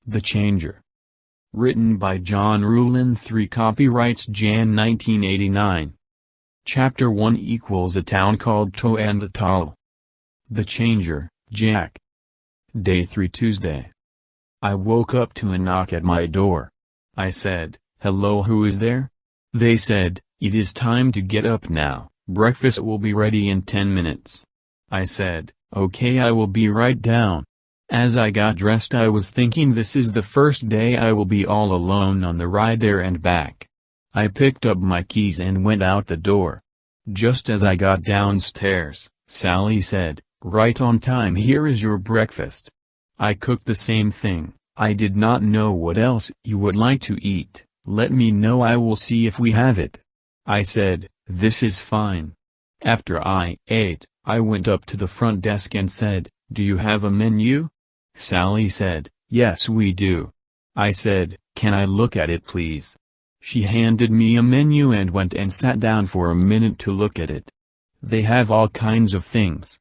The Changer. Written by John Ruland III. Copyrights Jan 1989. Chapter 1 equals a town called Toenditall. The Changer, Jack. Day 3 Tuesday. I woke up to a knock at my door. I said, "Hello, who is there?" They said, "It is time to get up now, breakfast will be ready in 10 minutes. I said, "Okay, I will be right down." As I got dressed I was thinking this is the first day I will be all alone on the ride there and back. I picked up my keys and went out the door. Just as I got downstairs, Sally said, "Right on time, here is your breakfast." I cooked the same thing. I did not know what else you would like to eat. Let me know, I will see if we have it. I said, "This is fine." After I ate, I went up to the front desk and said, "Do you have a menu?" Sally said, "Yes we do." I said, "Can I look at it please?" She handed me a menu and went and sat down for a minute to look at it. They have all kinds of things.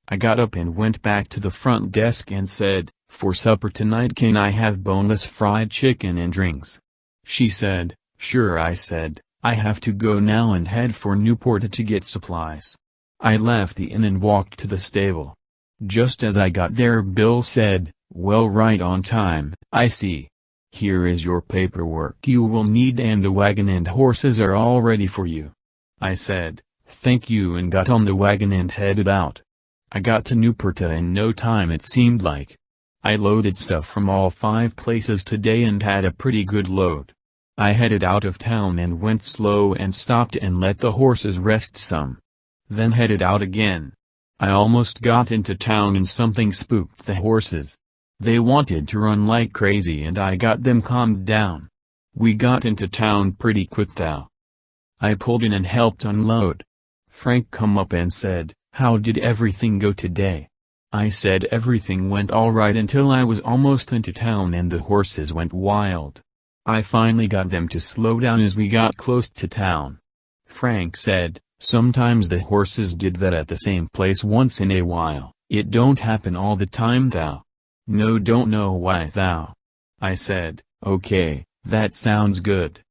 I got up and went back to the front desk and said, "For supper tonight can I have boneless fried chicken and drinks?" She said, "Sure." I said, "I have to go now and head for Newport to get supplies." I left the inn and walked to the stable. Just as I got there Bill said, "Well, right on time, I see. Here is your paperwork you will need and the wagon and horses are all ready for you." I said, "Thank you," and got on the wagon and headed out. I got to Newport in no time it seemed like. I loaded stuff from all 5 places today and had a pretty good load. I headed out of town and went slow and stopped and let the horses rest some. Then headed out again. I almost got into town and something spooked the horses. They wanted to run like crazy and I got them calmed down. We got into town pretty quick though. I pulled in and helped unload. Frank come up and said, "How did everything go today?" I said everything went alright until I was almost into town and the horses went wild. I finally got them to slow down as we got close to town. Frank said, "Sometimes the horses did that at the same place once in a while, it don't happen all the time thou." "No, don't know why thou." I said, "Okay, that sounds good.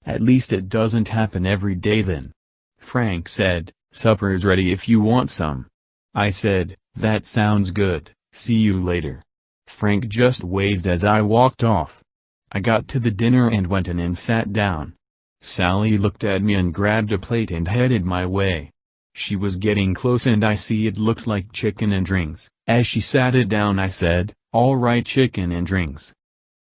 At least it doesn't happen every day then." Frank said, "Supper is ready if you want some." I said, "That sounds good, see you later." Frank just waved as I walked off. I got to the dinner and went in and sat down. Sally looked at me and grabbed a plate and headed my way. She was getting close and I see it looked like chicken and drinks. As she sat it down I said, "All right, chicken and drinks."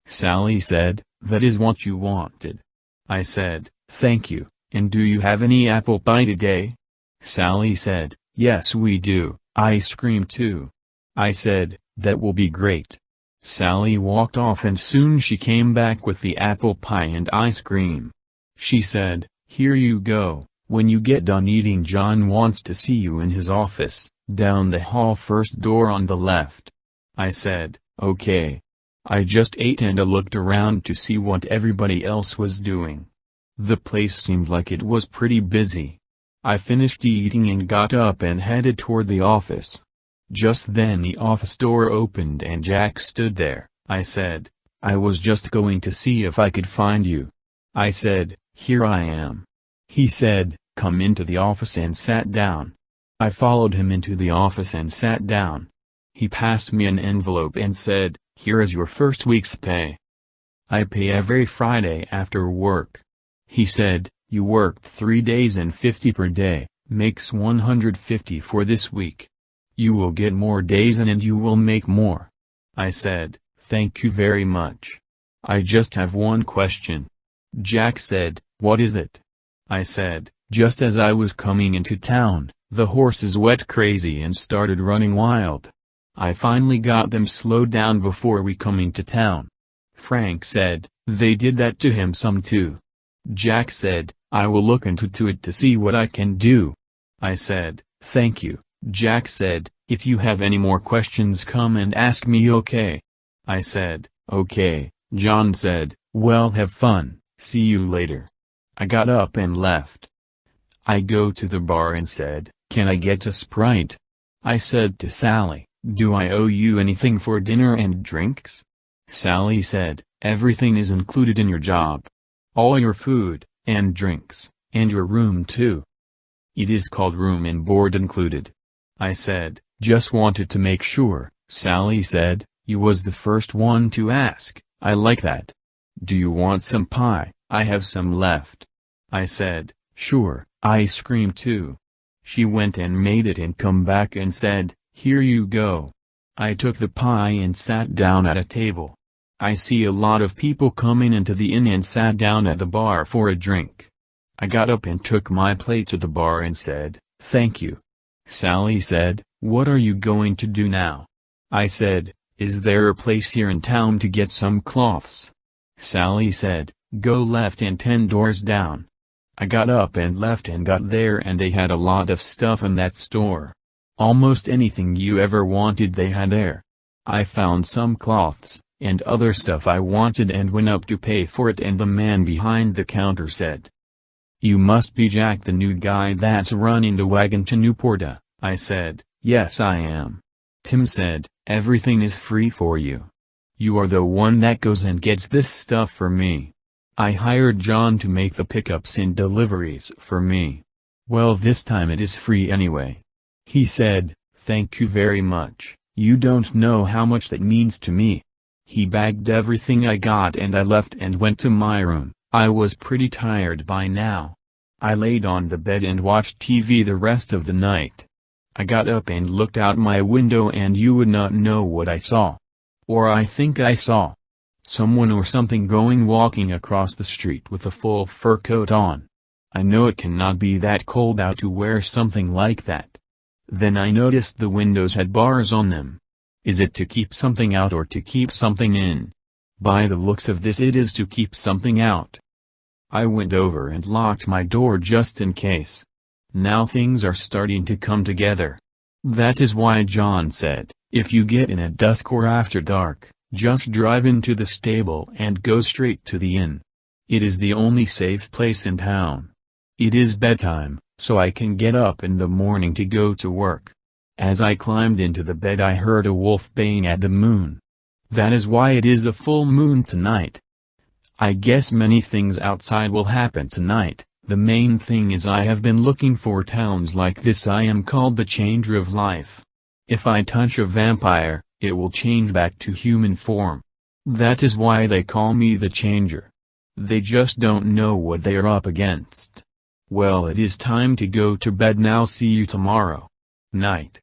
Sally said, "That is what you wanted." I said, "Thank you, and do you have any apple pie today?" Sally said, "Yes we do, ice cream too." I said, "That will be great." Sally walked off and soon she came back with the apple pie and ice cream. She said, "Here you go, when you get done eating John wants to see you in his office, down the hall first door on the left." I said, "Okay." I just ate and I looked around to see what everybody else was doing. The place seemed like it was pretty busy. I finished eating and got up and headed toward the office. Just then the office door opened and Jack stood there. I said, "I was just going to see if I could find you." I said, "Here I am." He said, "Come into the office," and sat down. I followed him into the office and sat down. He passed me an envelope and said, "Here is your first week's pay. I pay every Friday after work." He said, "You worked 3 days and 50 per day, makes 150 for this week. You will get more days and you will make more." I said, "Thank you very much. I just have one question." Jack said, "What is it?" I said, "Just as I was coming into town, the horses went crazy and started running wild. I finally got them slowed down before we come into town." Frank said, "They did that to him some too." Jack said, "I will look into it to see what I can do." I said, "Thank you." Jack said, "If you have any more questions come and ask me, okay?" I said, "Okay." John said, "Well, have fun. See you later." I got up and left. I go to the bar and said, "Can I get a Sprite?" I said to Sally, "Do I owe you anything for dinner and drinks?" Sally said, everything is included in your job. All your food, and drinks, and your room too. It is called room and board included. I said, just wanted to make sure. Sally said, you was the first one to ask. I like that. Do you want some pie? I have some left. I said, sure, ice cream too. She went and made it and come back and said, here you go. I took the pie and sat down at a table. I see a lot of people coming into the inn and sat down at the bar for a drink. I got up and took my plate to the bar and said, thank you. Sally said, what are you going to do now? I said, is there a place here in town to get some cloths? Sally said, go left and 10 doors down. I got up and left and got there and they had a lot of stuff in that store. Almost anything you ever wanted they had there. I found some cloths, and other stuff I wanted and went up to pay for it and the man behind the counter said, you must be Jack, the new guy that's running the wagon to Newporta. I said, yes I am. Tim said, everything is free for you. You are the one that goes and gets this stuff for me. I hired John to make the pickups and deliveries for me. Well, this time it is free anyway. He said, thank you very much, you don't know how much that means to me. He bagged everything I got and I left and went to my room. I was pretty tired by now. I laid on the bed and watched TV the rest of the night. I got up and looked out my window and you would not know what I saw. Or I think I saw someone or something walking across the street with a full fur coat on. I know it cannot be that cold out to wear something like that. Then I noticed the windows had bars on them. Is it to keep something out or to keep something in? By the looks of this it is to keep something out. I went over and locked my door just in case. Now things are starting to come together. That is why John said, if you get in at dusk or after dark, just drive into the stable and go straight to the inn. It is the only safe place in town. It is bedtime, so I can get up in the morning to go to work. As I climbed into the bed I heard a wolf baying at the moon. That is why it is a full moon tonight. I guess many things outside will happen tonight. The main thing is I have been looking for towns like this. I am called the changer of life. If I touch a vampire, it will change back to human form. That is why they call me the changer. They just don't know what they are up against. Well, it is time to go to bed now. See you tomorrow night.